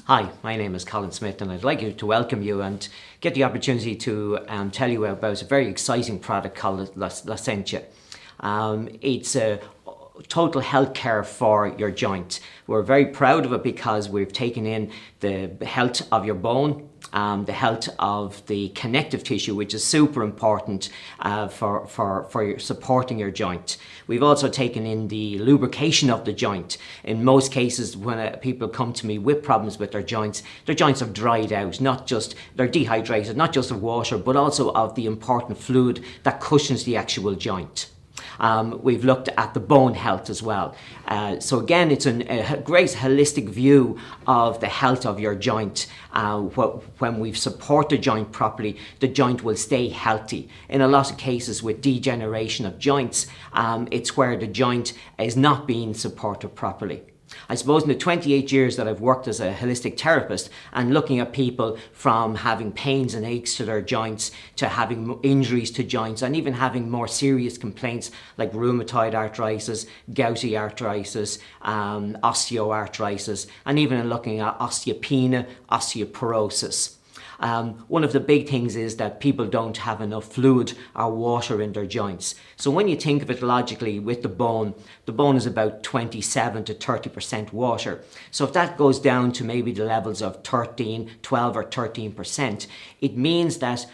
Hi, my name is Colin Smith and I'd like to welcome you and get the opportunity to tell you about a very exciting product called Licentia. It's a total health care for your joint. We're very proud of it because we've taken in the health of your bone, the health of the connective tissue, which is super important for supporting your joint. We've also taken in the lubrication of the joint. In most cases, when people come to me with problems with their joints have dried out, they're dehydrated, not just of water, but also of the important fluid that cushions the actual joint. We've looked at the bone health as well. So again, it's a great holistic view of the health of your joint. When we support the joint properly, the joint will stay healthy. In a lot of cases with degeneration of joints, it's where the joint is not being supported properly. I suppose in the 28 years that I've worked as a holistic therapist and looking at people from having pains and aches to their joints to having injuries to joints and even having more serious complaints like rheumatoid arthritis, gouty arthritis, osteoarthritis, and even in looking at osteopenia, osteoporosis. One of the big things is that people don't have enough fluid or water in their joints. So when you think of it logically with the bone is about 27 to 30% water. So if that goes down to maybe the levels of 12 or 13%, it means that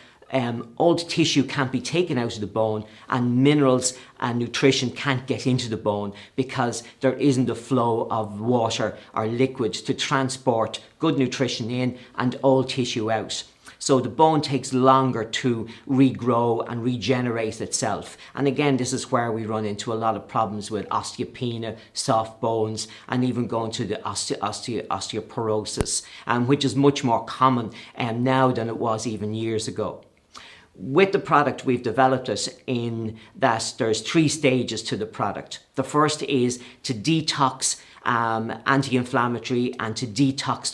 old tissue can't be taken out of the bone and minerals and nutrition can't get into the bone because there isn't a flow of water or liquid to transport good nutrition in and old tissue out. So the bone takes longer to regrow and regenerate itself. And again, this is where we run into a lot of problems with osteopenia, soft bones, and even going to the osteoporosis, which is much more common now than it was even years ago. With the product, we've developed it in that there's 3 stages to the product. The first is to detox anti-inflammatory and to detox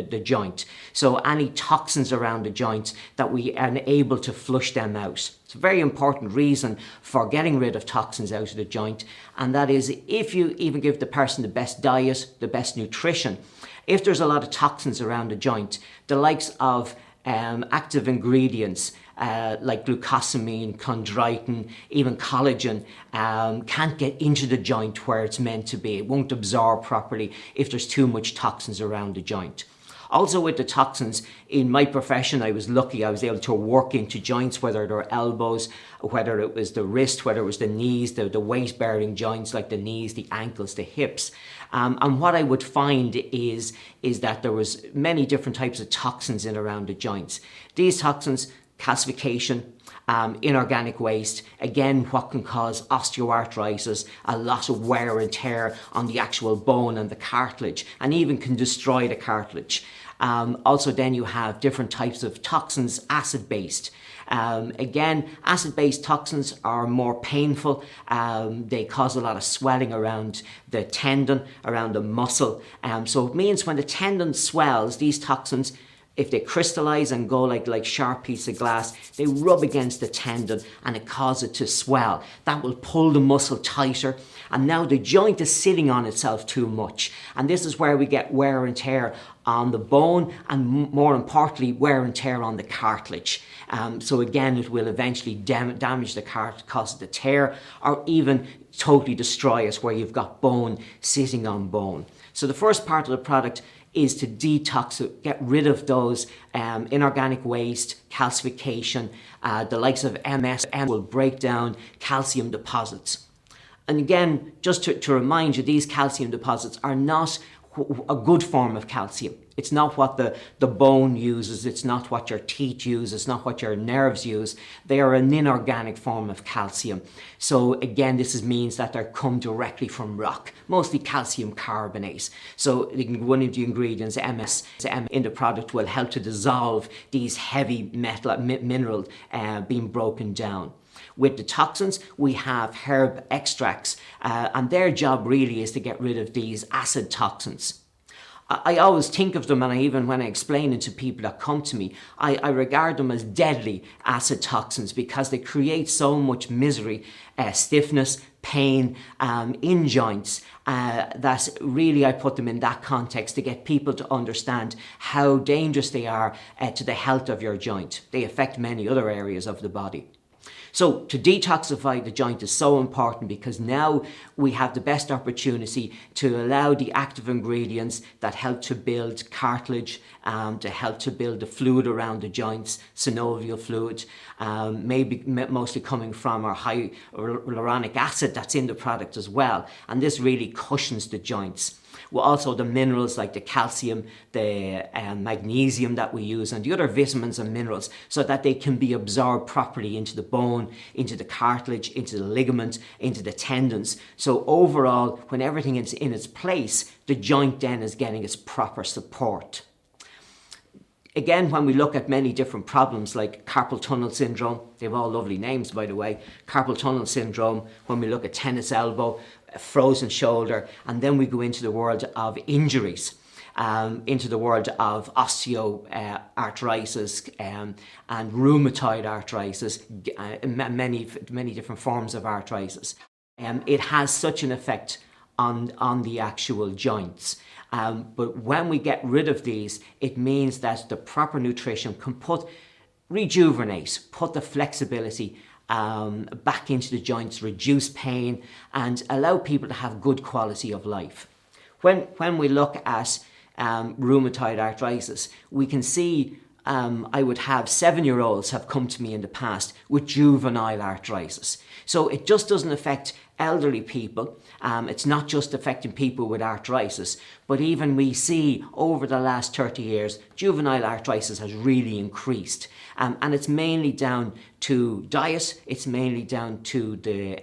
the joint. So any toxins around the joint that we are able to flush them out. It's a very important reason for getting rid of toxins out of the joint, and that is if you even give the person the best diet, the best nutrition, if there's a lot of toxins around the joint, the likes of active ingredients like glucosamine, chondroitin, even collagen can't get into the joint where it's meant to be. It won't absorb properly if there's too much toxins around the joint. Also with the toxins, in my profession, I was lucky I was able to work into joints, whether they're elbows, whether it was the wrist, whether it was the knees, the weight-bearing joints like the knees, the ankles, the hips. And what I would find is that there was many different types of toxins in around the joints. These toxins, calcification, inorganic waste, again what can cause osteoarthritis, a lot of wear and tear on the actual bone and the cartilage, and even can destroy the cartilage. Also then you have different types of toxins, acid-based. Again, acid-based toxins are more painful. They cause a lot of swelling around the tendon, around the muscle. So it means when the tendon swells, these toxins, if they crystallize and go like sharp piece of glass, they rub against the tendon and it causes it to swell. That will pull the muscle tighter, and now the joint is sitting on itself too much. And this is where we get wear and tear on the bone, and more importantly, wear and tear on the cartilage. So again, it will eventually damage the cartilage, cause it to tear, or even totally destroy it where you've got bone sitting on bone. So the first part of the product is to detox it, get rid of those inorganic waste, calcification, the likes of MS will break down calcium deposits. And again, just to remind you, these calcium deposits are not a good form of calcium. It's not what the bone uses, it's not what your teeth use, it's not what your nerves use. They are an inorganic form of calcium. So again, this means that they come directly from rock, mostly calcium carbonate. So one of the ingredients, MS, in the product will help to dissolve these heavy minerals being broken down. With the toxins, we have herb extracts, and their job really is to get rid of these acid toxins. I always think of them, and even when I explain it to people that come to me, I regard them as deadly acid toxins because they create so much misery, stiffness, pain in joints, that really I put them in that context to get people to understand how dangerous they are to the health of your joint. They affect many other areas of the body. So to detoxify the joint is so important because now we have the best opportunity to allow the active ingredients that help to build cartilage, to help to build the fluid around the joints, synovial fluid, maybe mostly coming from our hyaluronic acid that's in the product as well. And this really cushions the joints. Well, also the minerals like the calcium, the magnesium that we use, and the other vitamins and minerals, so that they can be absorbed properly into the bone, into the cartilage, into the ligament, into the tendons. So overall, when everything is in its place, the joint then is getting its proper support. Again, when we look at many different problems like carpal tunnel syndrome, they have all lovely names by the way, carpal tunnel syndrome, when we look at tennis elbow, frozen shoulder, and then we go into the world of injuries, into the world of osteoarthritis and rheumatoid arthritis, many different forms of arthritis. It has such an effect on the actual joints. But when we get rid of these, it means that the proper nutrition can rejuvenate, put the flexibility back into the joints, reduce pain, and allow people to have good quality of life. When we look at rheumatoid arthritis, we can see I would have 7-year-olds have come to me in the past with juvenile arthritis. So it just doesn't affect elderly people. It's not just affecting people with arthritis, but even we see over the last 30 years, juvenile arthritis has really increased. And it's mainly down to diet, it's mainly down to the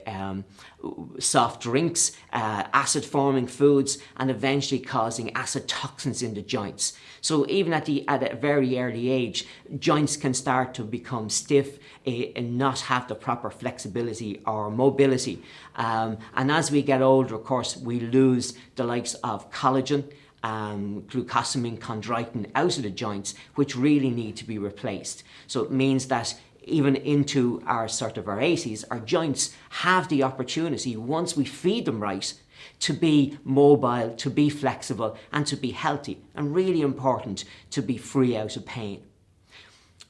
soft drinks, acid forming foods, and eventually causing acid toxins in the joints. So even at a very early age, joints can start to become stiff and not have the proper flexibility or mobility. And as we get older, of course, we lose the likes of collagen, glucosamine, chondroitin out of the joints, which really need to be replaced. So it means that even into our sort of our 80s, our joints have the opportunity, once we feed them right, to be mobile, to be flexible, and to be healthy, and really important, to be free out of pain.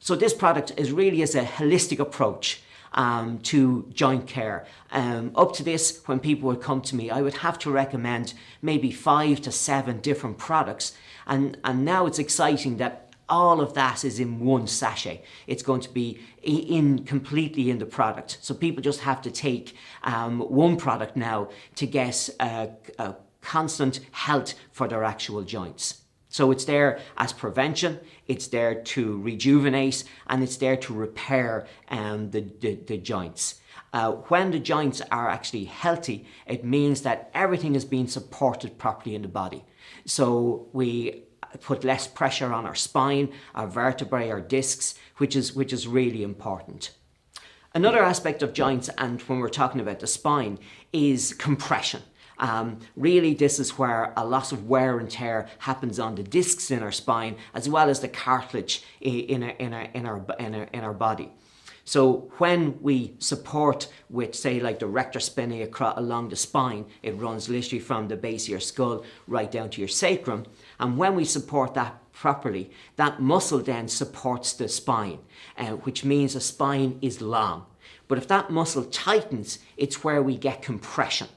So this product is a holistic approach to joint care. Up to this, when people would come to me, I would have to recommend maybe 5 to 7 different products. And now it's exciting that all of that is in one sachet. It's going to be completely in the product. So people just have to take one product now to get a constant health for their actual joints. So it's there as prevention, it's there to rejuvenate, and it's there to repair the joints. When the joints are actually healthy, it means that everything is being supported properly in the body. So we put less pressure on our spine, our vertebrae, our discs, which is really important. Another aspect of joints, and when we're talking about the spine, is compression. Really, this is where a lot of wear and tear happens on the discs in our spine, as well as the cartilage in our body. So when we support with, say, like the rector spinae along the spine, it runs literally from the base of your skull right down to your sacrum. And when we support that properly, that muscle then supports the spine, which means the spine is long. But if that muscle tightens, it's where we get compression.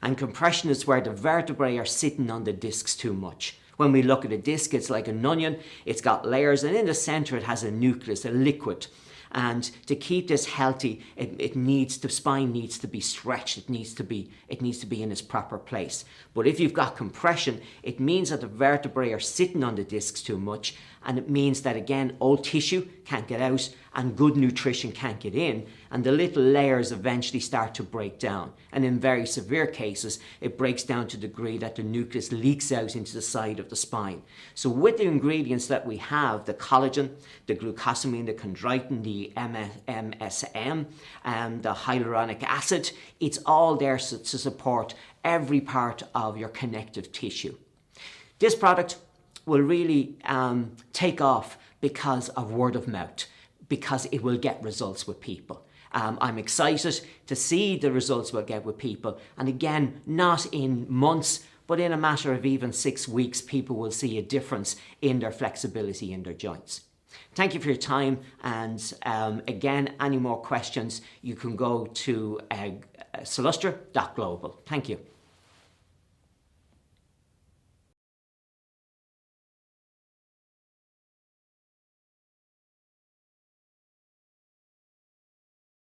And compression is where the vertebrae are sitting on the discs too much. When we look at a disc, it's like an onion, it's got layers, and in the center it has a nucleus, a liquid. And to keep this healthy, the spine needs to be stretched. It needs to be in its proper place. But if you've got compression, it means that the vertebrae are sitting on the discs too much, and it means that again, old tissue can't get out and good nutrition can't get in, and the little layers eventually start to break down. And in very severe cases, it breaks down to the degree that the nucleus leaks out into the side of the spine. So with the ingredients that we have, the collagen, the glucosamine, the chondroitin, the MSM, and the hyaluronic acid, it's all there to support every part of your connective tissue. This product will really take off because of word of mouth, because it will get results with people. I'm excited to see the results we'll get with people. And again, not in months, but in a matter of even 6 weeks, people will see a difference in their flexibility in their joints. Thank you for your time. And again, any more questions, you can go to salustra.global. Thank you.